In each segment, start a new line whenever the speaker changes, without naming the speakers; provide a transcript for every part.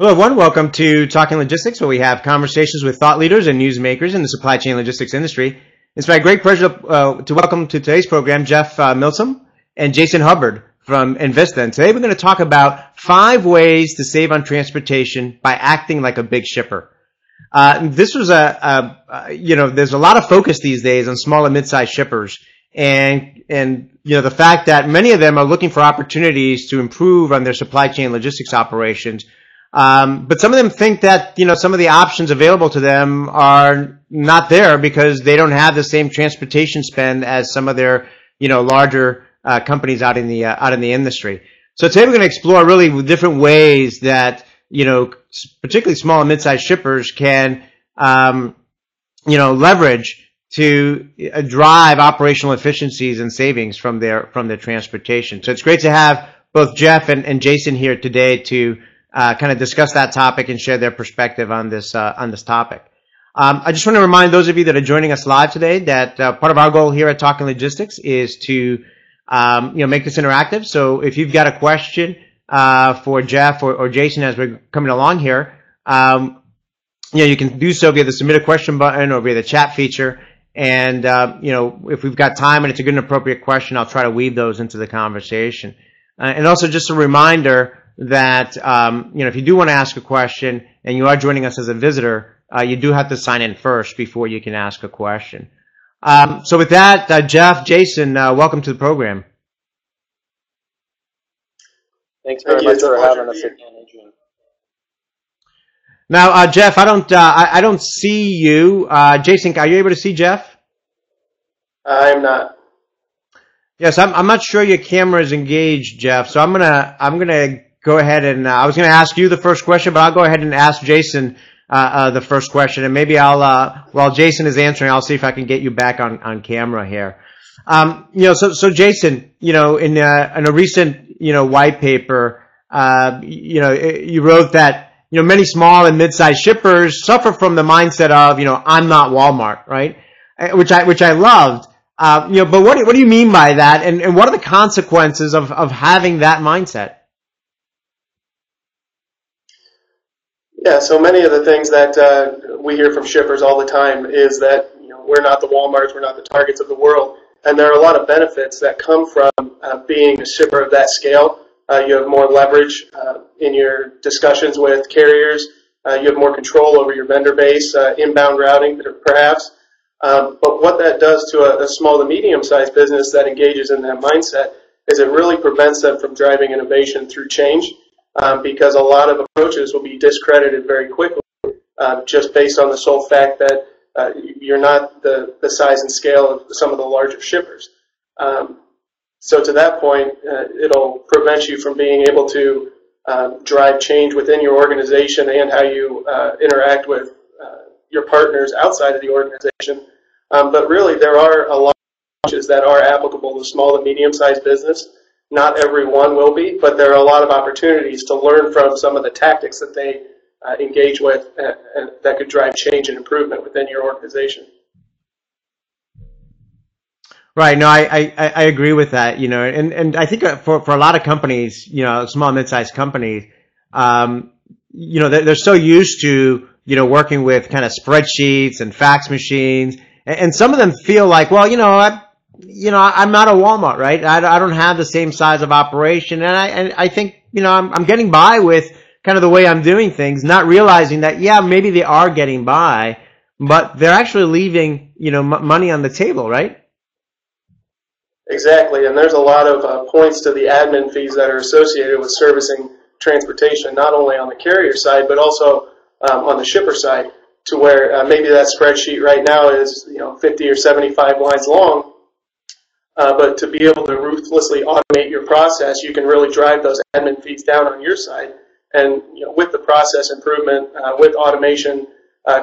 Hello, everyone. Welcome to Talking Logistics, where we have conversations with thought leaders and newsmakers in the supply chain logistics industry. It's my great pleasure to welcome to today's program Jeff Milsom and Jason Hubbard from enVista. And today we're going to talk about 5 ways to save on transportation by acting like a big shipper. This was there's a lot of focus these days on small and mid-sized shippers, and the fact that many of them are looking for opportunities to improve on their supply chain logistics operations. But some of them think that, some of the options available to them are not there because they don't have the same transportation spend as some of their, larger, companies out in the industry. So today we're going to explore really different ways that, particularly small and mid-sized shippers can, leverage to drive operational efficiencies and savings from their transportation. So it's great to have both Jeff and Jason here today to kind of discuss that topic and share their perspective on this topic. I just want to remind those of you that are joining us live today that part of our goal here at Talking Logistics is to make this interactive. So if you've got a question for Jeff or Jason as we're coming along here, you can do so via the submit a question button or via the chat feature. And if we've got time and it's a good and appropriate question, I'll try to weave those into the conversation. And also just a reminder that, if you do want to ask a question and you are joining us as a visitor, you do have to sign in first before you can ask a question. So with that, Jeff, Jason, welcome to the program.
Thanks very much for having us again, Adrian.
Now, Jeff, I don't see you. Jason, are you able to see Jeff?
I am not.
Yes, I'm not sure your camera is engaged, Jeff. So I'm gonna go ahead and I was going to ask you the first question, but I'll go ahead and ask Jason the first question, and maybe while Jason is answering, I'll see if I can get you back on camera here. So Jason, in a recent white paper, you wrote that many small and mid-sized shippers suffer from the mindset of I'm not Walmart, right? Which I loved. But what do you mean by that, and what are the consequences of having that mindset?
Yeah, so many of the things that we hear from shippers all the time is that we're not the Walmarts, we're not the Targets of the world, and there are a lot of benefits that come from being a shipper of that scale. You have more leverage in your discussions with carriers. You have more control over your vendor base, inbound routing, perhaps. But what that does to a small to medium-sized business that engages in that mindset is it really prevents them from driving innovation through change. Because a lot of approaches will be discredited very quickly just based on the sole fact that you're not the size and scale of some of the larger shippers. So to that point, it'll prevent you from being able to drive change within your organization and how you interact with your partners outside of the organization. But really, there are a lot of approaches that are applicable to small to medium-sized business. Not every one will be, but there are a lot of opportunities to learn from some of the tactics that they engage with and that could drive change and improvement within your organization.
Right. No, I agree with that. And I think for a lot of companies, small and mid-sized companies, they're so used to working with kind of spreadsheets and fax machines, and some of them feel like, well, I'm not a Walmart, right? I don't have the same size of operation, and I think, I'm getting by with kind of the way I'm doing things, not realizing that, maybe they are getting by, but they're actually leaving, money on the table, right?
Exactly, and there's a lot of points to the admin fees that are associated with servicing transportation, not only on the carrier side, but also on the shipper side, to where maybe that spreadsheet right now is 50 or 75 lines long. But to be able to ruthlessly automate your process, you can really drive those admin fees down on your side. And with the process improvement, with automation,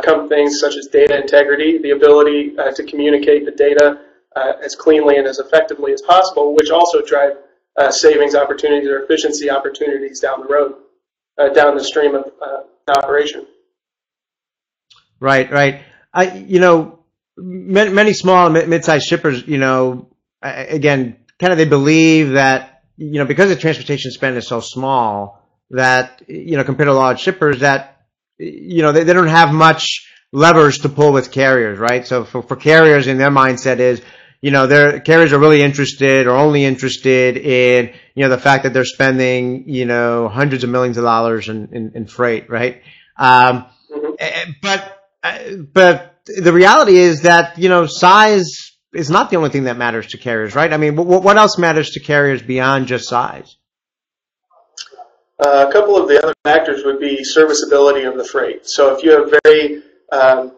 come things such as data integrity, the ability to communicate the data as cleanly and as effectively as possible, which also drive savings opportunities or efficiency opportunities down the road, down the stream of operation.
Right. Many small and mid-sized shippers, again, kind of they believe that, because the transportation spend is so small, that, compared to large shippers, that, they don't have much levers to pull with carriers, right? So for carriers, in their mindset is, their carriers are really interested or only interested in, the fact that they're spending, hundreds of millions of dollars in freight, right? But the reality is that, size is not the only thing that matters to carriers, right? I mean, what else matters to carriers beyond just size?
A couple of the other factors would be serviceability of the freight. So if you have very,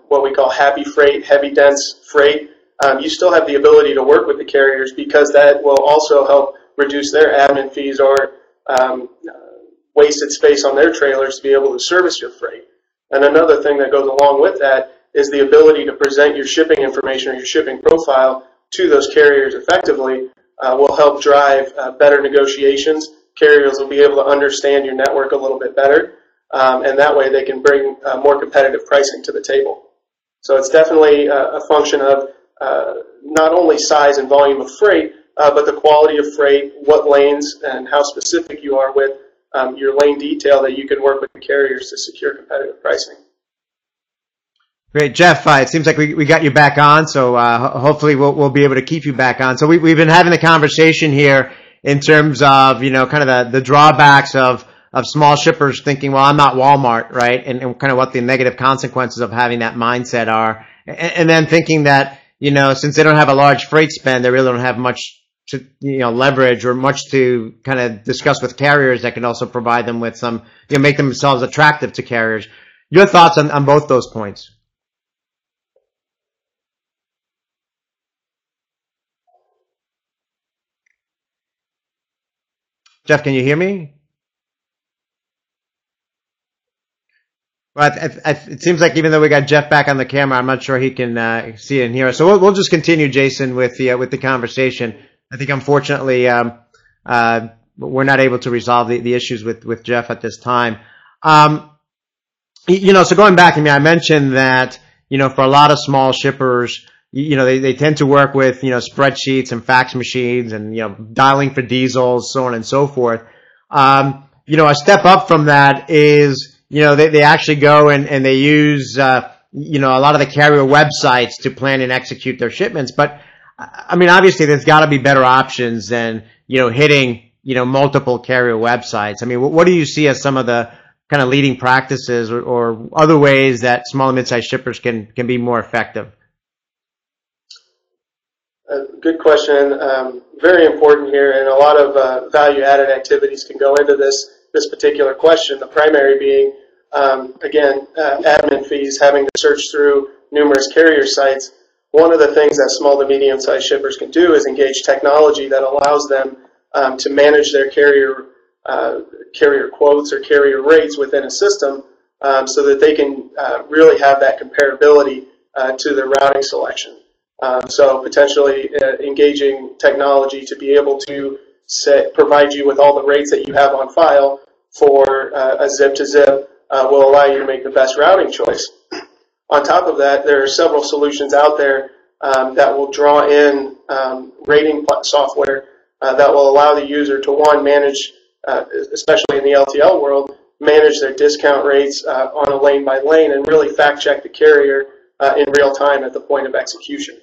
what we call happy freight, heavy dense freight, you still have the ability to work with the carriers because that will also help reduce their admin fees or wasted space on their trailers to be able to service your freight. And another thing that goes along with that is the ability to present your shipping information or your shipping profile to those carriers effectively will help drive better negotiations. Carriers will be able to understand your network a little bit better, and that way they can bring more competitive pricing to the table. So it's definitely a function of not only size and volume of freight, but the quality of freight, what lanes, and how specific you are with your lane detail that you can work with the carriers to secure competitive pricing.
Great, Jeff. It seems like we got you back on, so hopefully we'll be able to keep you back on. So we've been having the conversation here in terms of kind of the drawbacks of small shippers thinking, well, I'm not Walmart, right? And kind of what the negative consequences of having that mindset are, and then thinking that since they don't have a large freight spend, they really don't have much to leverage or much to kind of discuss with carriers that can also provide them with some make themselves attractive to carriers. Your thoughts on both those points? Jeff, can you hear me? Well, it seems like even though we got Jeff back on the camera, I'm not sure he can see and hear us. So we'll just continue, Jason, with the conversation. I think unfortunately we're not able to resolve the issues with Jeff at this time. So going back, I mentioned that for a lot of small shippers, they tend to work with, spreadsheets and fax machines and, dialing for diesels, so on and so forth. A step up from that is, they actually go and they use, a lot of the carrier websites to plan and execute their shipments. But, obviously there's got to be better options than, hitting, multiple carrier websites. What do you see as some of the kind of leading practices or other ways that small and mid-sized shippers can be more effective?
Good question. Very important here, and a lot of value-added activities can go into this particular question. The primary being, again, admin fees, having to search through numerous carrier sites. One of the things that small to medium-sized shippers can do is engage technology that allows them to manage their carrier quotes or carrier rates within a system so that they can really have that comparability to their routing selection. So potentially engaging technology to be able to provide you with all the rates that you have on file for a zip-to-zip will allow you to make the best routing choice. On top of that, there are several solutions out there that will draw in rating software that will allow the user to, one, manage, especially in the LTL world, manage their discount rates on a lane-by-lane and really fact-check the carrier in real time at the point of execution.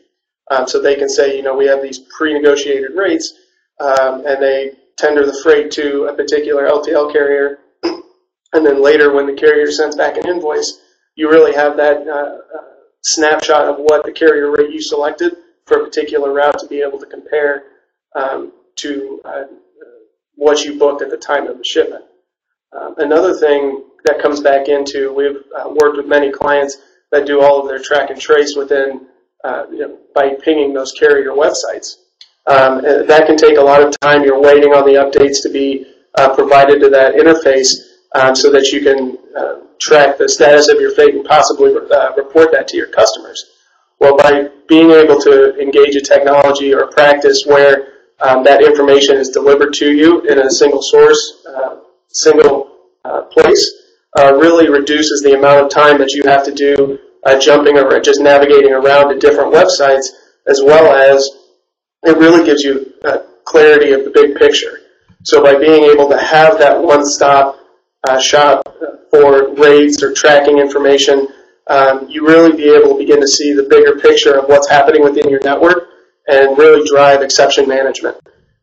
So they can say, we have these pre-negotiated rates, and they tender the freight to a particular LTL carrier, and then later when the carrier sends back an invoice, you really have that snapshot of what the carrier rate you selected for a particular route to be able to compare to what you booked at the time of the shipment. Another thing that comes back into, we've worked with many clients that do all of their track and trace within by pinging those carrier websites. That can take a lot of time. You're waiting on the updates to be provided to that interface so that you can track the status of your freight and possibly report that to your customers. Well, by being able to engage a technology or a practice where that information is delivered to you in a single source, single place, really reduces the amount of time that you have to do jumping or just navigating around to different websites, as well as it really gives you clarity of the big picture. So by being able to have that one-stop shop for rates or tracking information, you really be able to begin to see the bigger picture of what's happening within your network and really drive exception management.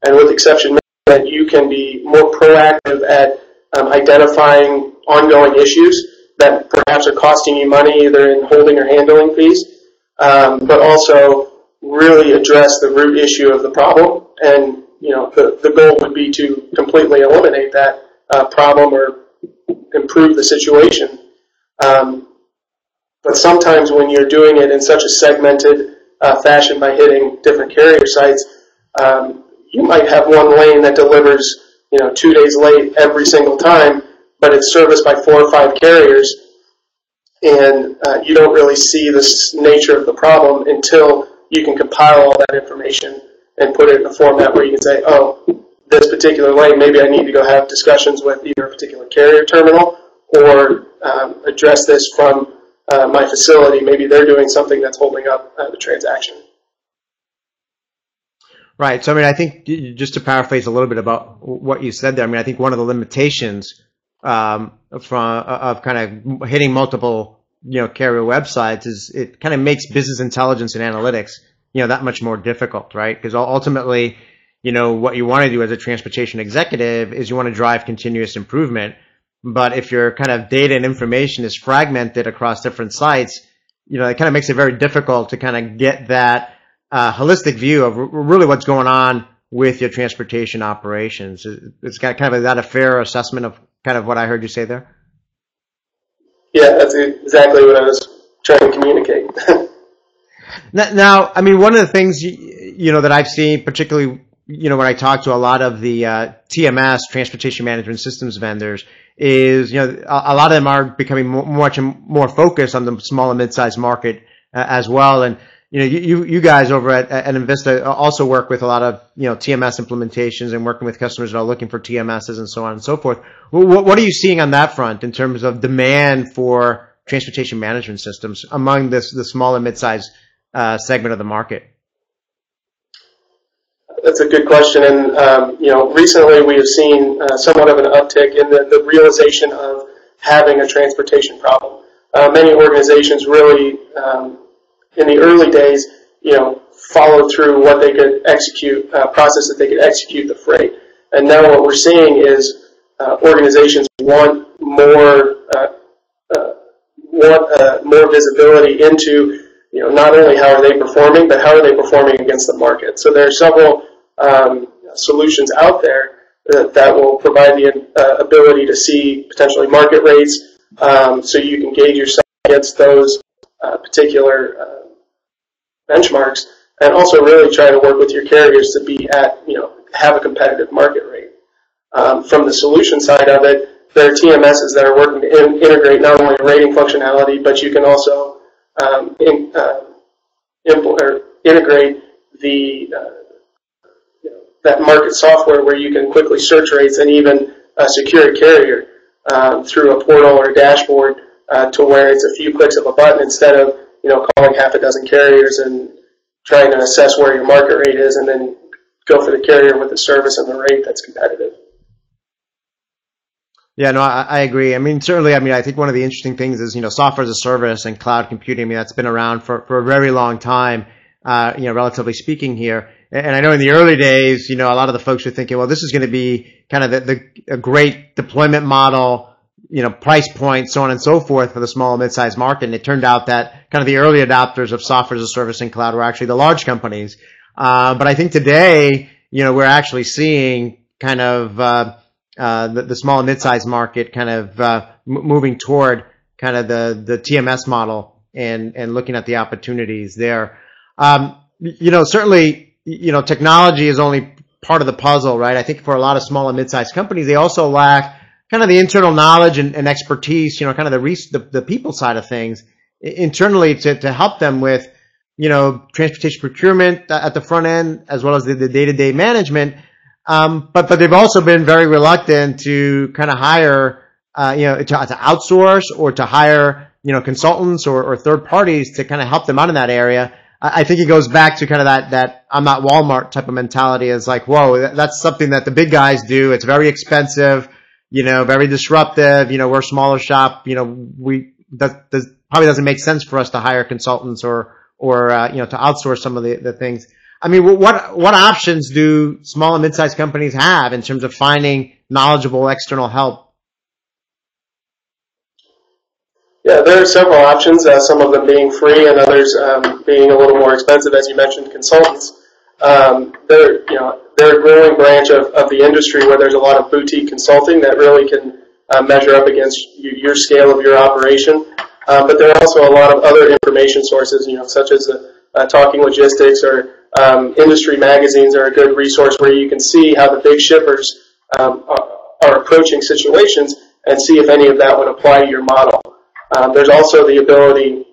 And with exception management, you can be more proactive at identifying ongoing issues that perhaps are costing you money either in holding or handling fees, but also really address the root issue of the problem. And the goal would be to completely eliminate that problem or improve the situation. But sometimes when you're doing it in such a segmented fashion by hitting different carrier sites, you might have one lane that delivers 2 days late every single time, but it's serviced by 4 or 5 carriers, and you don't really see the nature of the problem until you can compile all that information and put it in a format where you can say, oh, this particular lane, maybe I need to go have discussions with either a particular carrier terminal or address this from my facility. Maybe they're doing something that's holding up the transaction.
Right. So, I mean, I think just to paraphrase a little bit about what you said there, I mean, I think one of the limitations of kind of hitting multiple, carrier websites is it kind of makes business intelligence and analytics, that much more difficult, right? Because ultimately, what you want to do as a transportation executive is you want to drive continuous improvement. But if your kind of data and information is fragmented across different sites, it kind of makes it very difficult to kind of get that holistic view of really what's going on with your transportation operations. It's kind of, is that a fair assessment of kind of what I heard you say there?
Yeah, that's exactly what I was trying to communicate.
Now, I mean, one of the things, that I've seen, particularly, when I talk to a lot of the TMS, transportation management systems vendors, is, a lot of them are becoming much more focused on the small and mid-sized market as well. And, you guys over at enVista also work with a lot of, TMS implementations and working with customers that are looking for TMSs and so on and so forth. What are you seeing on that front in terms of demand for transportation management systems among the small and mid-sized segment of the market?
That's a good question, and recently we have seen somewhat of an uptick in the realization of having a transportation problem. Many organizations really, in the early days, followed through what they could execute, process that they could execute the freight. And now what we're seeing is organizations want more visibility into not only how are they performing, but how are they performing against the market. So there are several solutions out there that will provide the ability to see potentially market rates, so you can gauge yourself against those particular benchmarks, and also really try to work with your carriers to be at, have a competitive market rate. From the solution side of it, there are TMSs that are working to integrate not only rating functionality, but you can also integrate that market software where you can quickly search rates and even secure a carrier through a portal or a dashboard to where it's a few clicks of a button instead of calling half a dozen carriers and trying to assess where your market rate is and then go for the carrier with the service and the rate that's competitive.
Yeah, no, I agree. I mean, certainly, I think one of the interesting things is, software as a service and cloud computing. I mean, that's been around for a very long time, relatively speaking here. And I know in the early days, a lot of the folks were thinking, well, this is going to be kind of a great deployment model, price point, so on and so forth for the small and mid-sized market. And it turned out that kind of the early adopters of software as a service and cloud were actually the large companies. But I think today, we're actually seeing kind of the small and mid-sized market kind of moving toward kind of the TMS model and looking at the opportunities there. Certainly, technology is only part of the puzzle, right? I think for a lot of small and mid-sized companies, they also lack kind of the internal knowledge and expertise, kind of the people side of things internally to help them with, transportation procurement at the front end as well as the day-to-day management. But they've also been very reluctant to kind of hire, to outsource or to hire, consultants or third parties to kind of help them out in that area. I think it goes back to kind of that I'm not Walmart type of mentality. Is like, whoa, that's something that the big guys do. It's very expensive. very disruptive. We're a smaller shop. That probably doesn't make sense for us to hire consultants or to outsource some of the things. I mean, what options do small and mid-sized companies have in terms of finding knowledgeable external help?
Yeah, there are several options, some of them being free and others being a little more expensive, as you mentioned, consultants. They're a growing branch of the industry where there's a lot of boutique consulting that really can measure up against your scale of your operation. But there are also a lot of other information sources, such as Talking Logistics or industry magazines are a good resource where you can see how the big shippers are approaching situations and see if any of that would apply to your model. There's also the ability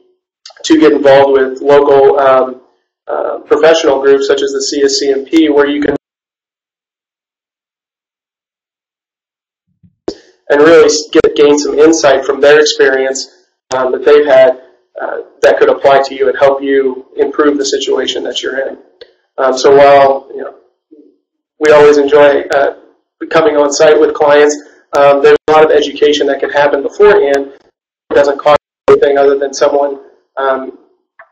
to get involved with local professional groups such as the CSCMP, where you can and really gain some insight from their experience that they've had that could apply to you and help you improve the situation that you're in. So while we always enjoy coming on site with clients, there's a lot of education that can happen beforehand. It doesn't cost anything other than someone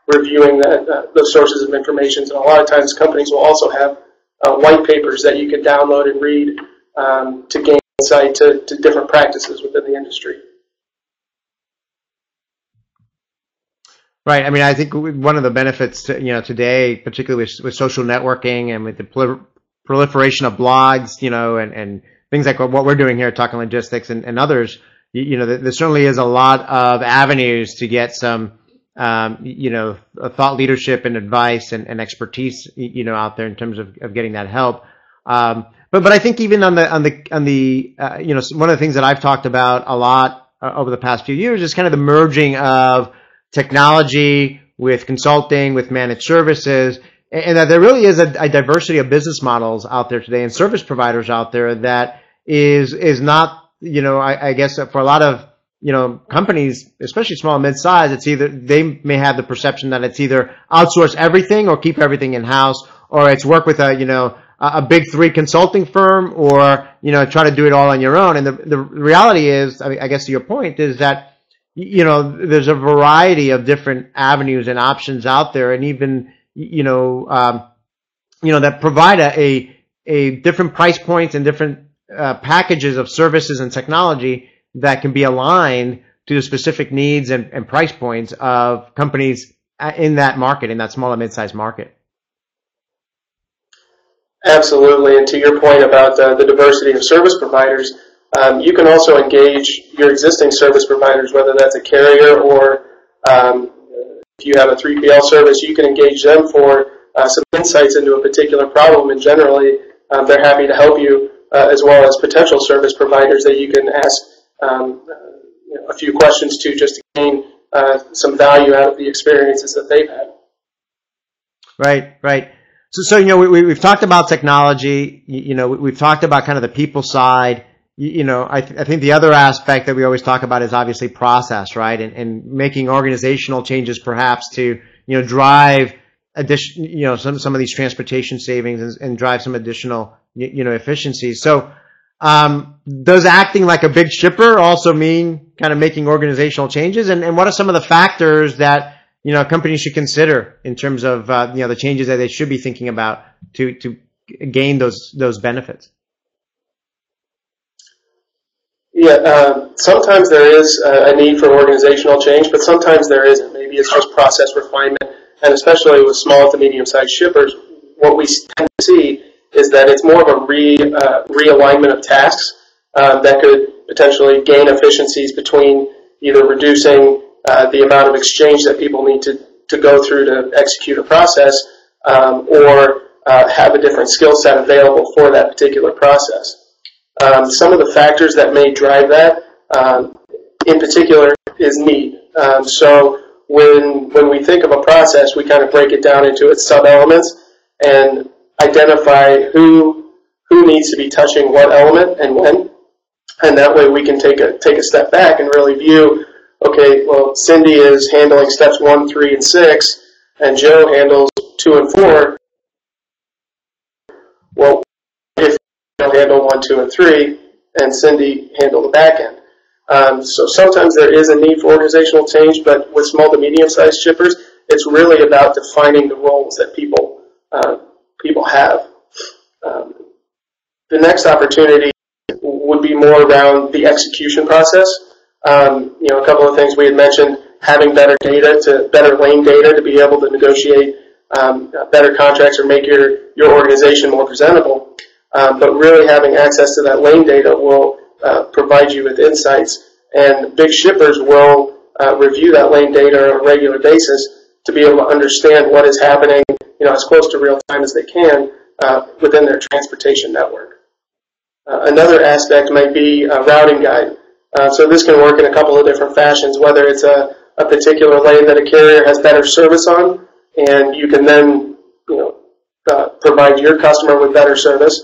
reviewing those sources of information. And a lot of times companies will also have white papers that you can download and read to gain insight to different practices within the industry.
Right. I mean, I think one of the benefits today, particularly with social networking and with the proliferation of blogs, and things like what we're doing here at Talking Logistics and others, there certainly is a lot of avenues to get some, thought leadership and advice and expertise, out there in terms of getting that help. But I think even on the one of the things that I've talked about a lot over the past few years is kind of the merging of technology with consulting, with managed services, and that there really is a diversity of business models out there today and service providers out there that is not, I guess for a lot of, companies, especially small and mid-size, it's either they may have the perception that it's either outsource everything or keep everything in-house, or it's work with a big three consulting firm, or, try to do it all on your own. And the reality is, I guess to your point, is that there's a variety of different avenues and options out there, and even that provide a different price points and different packages of services and technology that can be aligned to the specific needs and price points of companies in that market, in that small and mid-sized market.
Absolutely, and to your point about the diversity of service providers, you can also engage your existing service providers, whether that's a carrier or if you have a 3PL service, you can engage them for some insights into a particular problem, and generally they're happy to help you, as well as potential service providers that you can ask a few questions to just to gain some value out of the experiences that they've had.
Right. So we've talked about technology. We've talked about kind of the people side. I think the other aspect that we always talk about is obviously process, right? And making organizational changes perhaps to, drive some of these transportation savings and drive some additional, efficiencies. So, does acting like a big shipper also mean kind of making organizational changes? And what are some of the factors that, companies should consider in terms of, the changes that they should be thinking about to gain those benefits?
Yeah, sometimes there is a need for organizational change, but sometimes there isn't. Maybe it's just process refinement, and especially with small to medium-sized shippers, what we tend to see is that it's more of a realignment of tasks that could potentially gain efficiencies between either reducing the amount of exchange that people need to go through to execute a process, or have a different skill set available for that particular process. Some of the factors that may drive that, in particular, is need. So when we think of a process, we kind of break it down into its sub-elements and identify who needs to be touching what element and when. And that way we can take a step back and really view, okay, well, Cindy is handling steps 1, 3, and 6, and Joe handles 2 and 4. Well, if Joe handle 1, 2, and 3, and Cindy handle the back end. So sometimes there is a need for organizational change, but with small to medium-sized shippers, it's really about defining the roles that people have. The next opportunity would be more around the execution process. A couple of things we had mentioned: having better lane data to be able to negotiate better contracts or make your organization more presentable. But really having access to that lane data will provide you with insights, and big shippers will review that lane data on a regular basis to be able to understand what is happening, as close to real time as they can within their transportation network. Another aspect might be a routing guide. So this can work in a couple of different fashions, whether it's a particular lane that a carrier has better service on, and you can then provide your customer with better service.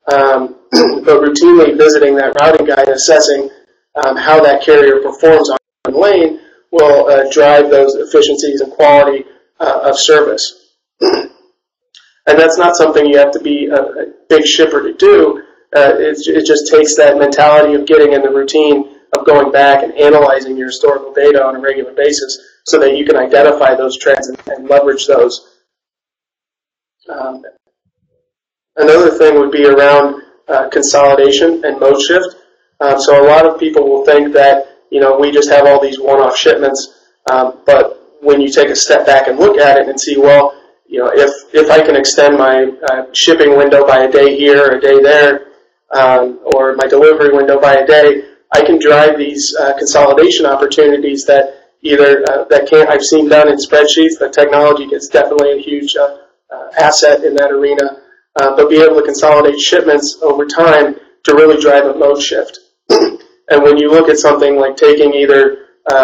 But routinely visiting that routing guide and assessing how that carrier performs on one lane will drive those efficiencies and quality of service. And that's not something you have to be a big shipper to do. It just takes that mentality of getting in the routine of going back and analyzing your historical data on a regular basis so that you can identify those trends and leverage those. Another thing would be around consolidation and mode shift. So a lot of people will think that, we just have all these one-off shipments, but when you take a step back and look at it and see, well, if I can extend my shipping window by a day here or a day there, or my delivery window by a day, I can drive these consolidation opportunities that I've seen done in spreadsheets. The technology is definitely a huge asset in that arena, but be able to consolidate shipments over time to really drive a mode shift. And when you look at something like taking either 4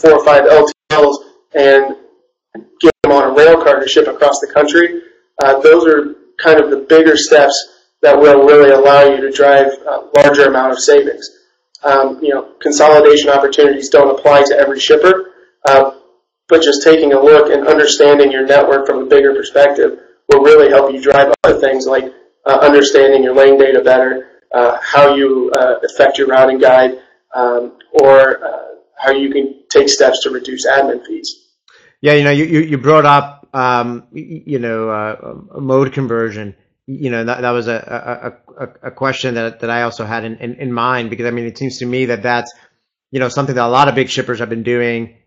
or 5 LTLs and get them on a rail car to ship across the country, those are kind of the bigger steps that will really allow you to drive a larger amount of savings. Consolidation opportunities don't apply to every shipper, but just taking a look and understanding your network from a bigger perspective will really help you drive other things like understanding your lane data better, how you affect your routing guide, or how you can take steps to reduce admin fees.
Yeah, you brought up mode conversion. That was a question that I also had in mind, because it seems to me that that's something that a lot of big shippers have been doing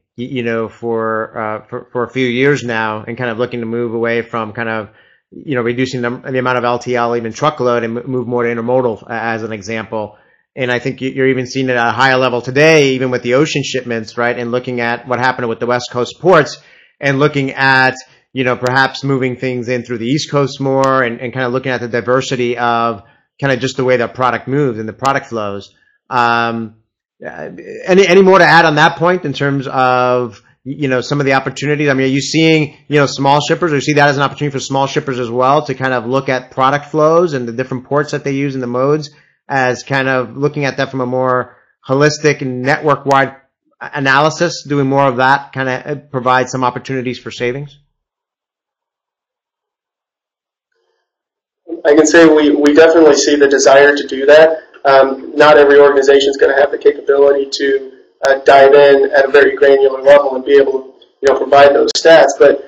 for a few years now, and kind of looking to move away from kind of reducing the amount of LTL, even truckload, and move more to intermodal as an example. And I think you're even seeing it at a higher level today, even with the ocean shipments, right? And looking at what happened with the West Coast ports, and looking at perhaps moving things in through the East Coast more, and kind of looking at the diversity of kind of just the way that product moves and the product flows. Any more to add on that point in terms of, some of the opportunities? Are you seeing, small shippers, or you see that as an opportunity for small shippers as well to kind of look at product flows and the different ports that they use in the modes, as kind of looking at that from a more holistic and network-wide analysis, doing more of that kind of provide some opportunities for savings?
I can say we definitely see the desire to do that. Not every organization is going to have the capability to dive in at a very granular level and be able to provide those stats. But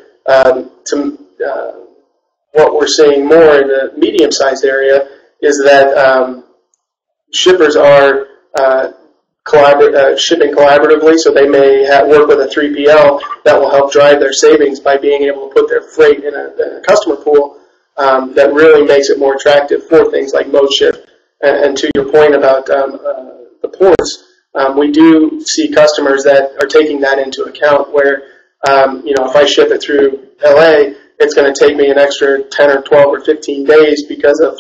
what we're seeing more in the medium-sized area is that shippers are shipping collaboratively, so they may work with a 3PL that will help drive their savings by being able to put their freight in a customer pool. That really makes it more attractive for things like mode shift. And to your point about the ports, we do see customers that are taking that into account, where if I ship it through LA, it's going to take me an extra 10 or 12 or 15 days because of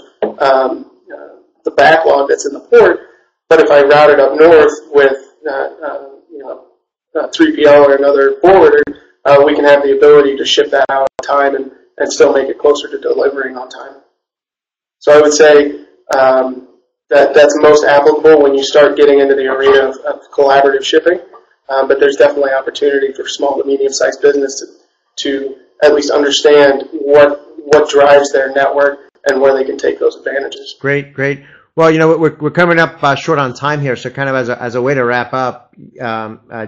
the backlog that's in the port. But if I route it up north with a 3PL or another forwarder, we can have the ability to ship that out on time and still make it closer to delivering on time. So I would say that's most applicable when you start getting into the arena of collaborative shipping. But there's definitely opportunity for small to medium-sized business to at least understand what drives their network and where they can take those advantages.
Great. Well, we're coming up short on time here, so kind of as a way to wrap up,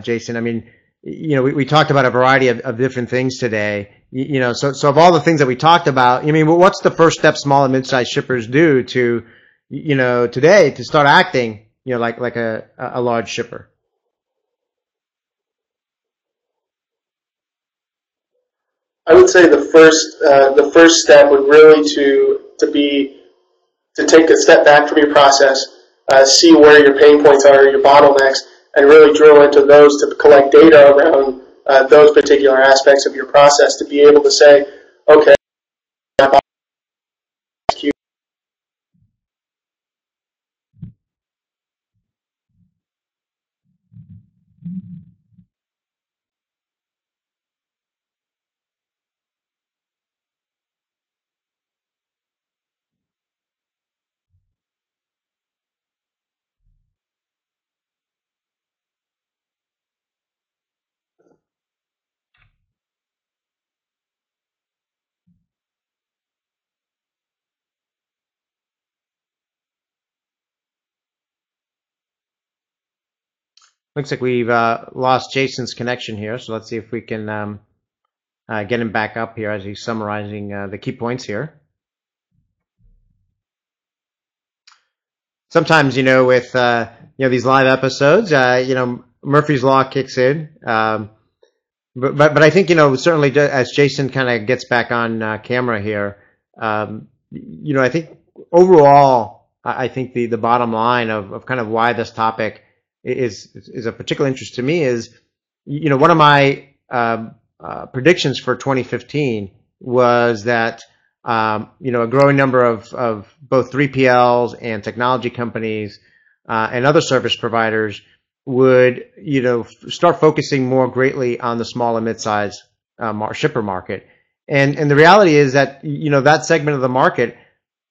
Jason. I mean, we talked about a variety of different things today. So of all the things that we talked about, I mean, what's the first step small and mid-sized shippers do to, today to start acting, like a large shipper?
I would say the first step would really to take a step back from your process, see where your pain points are, your bottlenecks, and really drill into those to collect data around those particular aspects of your process to be able to say, okay,
Looks like we've lost Jason's connection here, so let's see if we can get him back up here as he's summarizing the key points here. Sometimes, with these live episodes, Murphy's Law kicks in. But I think, certainly as Jason kind of gets back on camera here, I think overall, I think the bottom line of kind of why this topic is of particular interest to me is, one of my predictions for 2015 was that, a growing number of both 3PLs and technology companies and other service providers would, start focusing more greatly on the small and mid-sized shipper market. And the reality is that, that segment of the market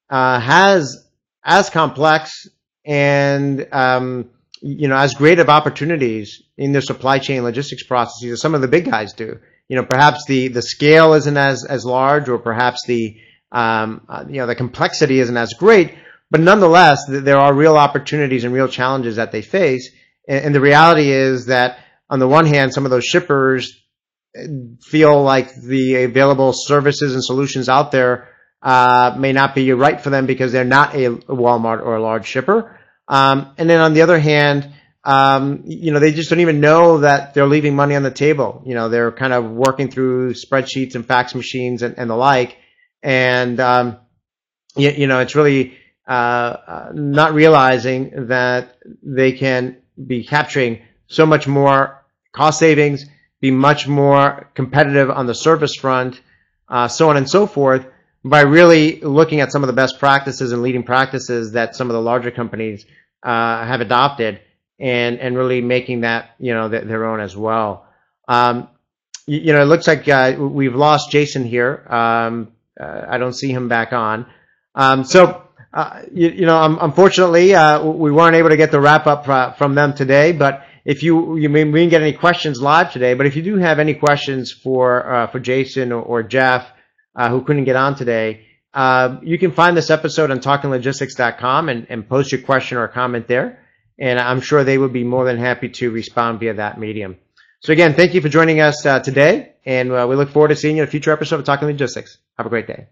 has as complex and, as great of opportunities in their supply chain logistics processes as some of the big guys do. Perhaps the scale isn't as large, or perhaps the complexity isn't as great, but nonetheless, there are real opportunities and real challenges that they face. And the reality is that on the one hand, some of those shippers feel like the available services and solutions out there may not be right for them because they're not a Walmart or a large shipper. And then on the other hand, they just don't even know that they're leaving money on the table. They're kind of working through spreadsheets and fax machines and the like. And, it's really not realizing that they can be capturing so much more cost savings, be much more competitive on the service front, so on and so forth, by really looking at some of the best practices and leading practices that some of the larger companies have adopted, and really making that their own as well. It looks like we've lost Jason here. I don't see him back on. Unfortunately, we weren't able to get the wrap up from them today. But if we didn't get any questions live today, but if you do have any questions for Jason or Jeff, who couldn't get on today, you can find this episode on talkinglogistics.com and post your question or comment there. And I'm sure they would be more than happy to respond via that medium. So again, thank you for joining us today, and we look forward to seeing you in a future episode of Talking Logistics. Have a great day.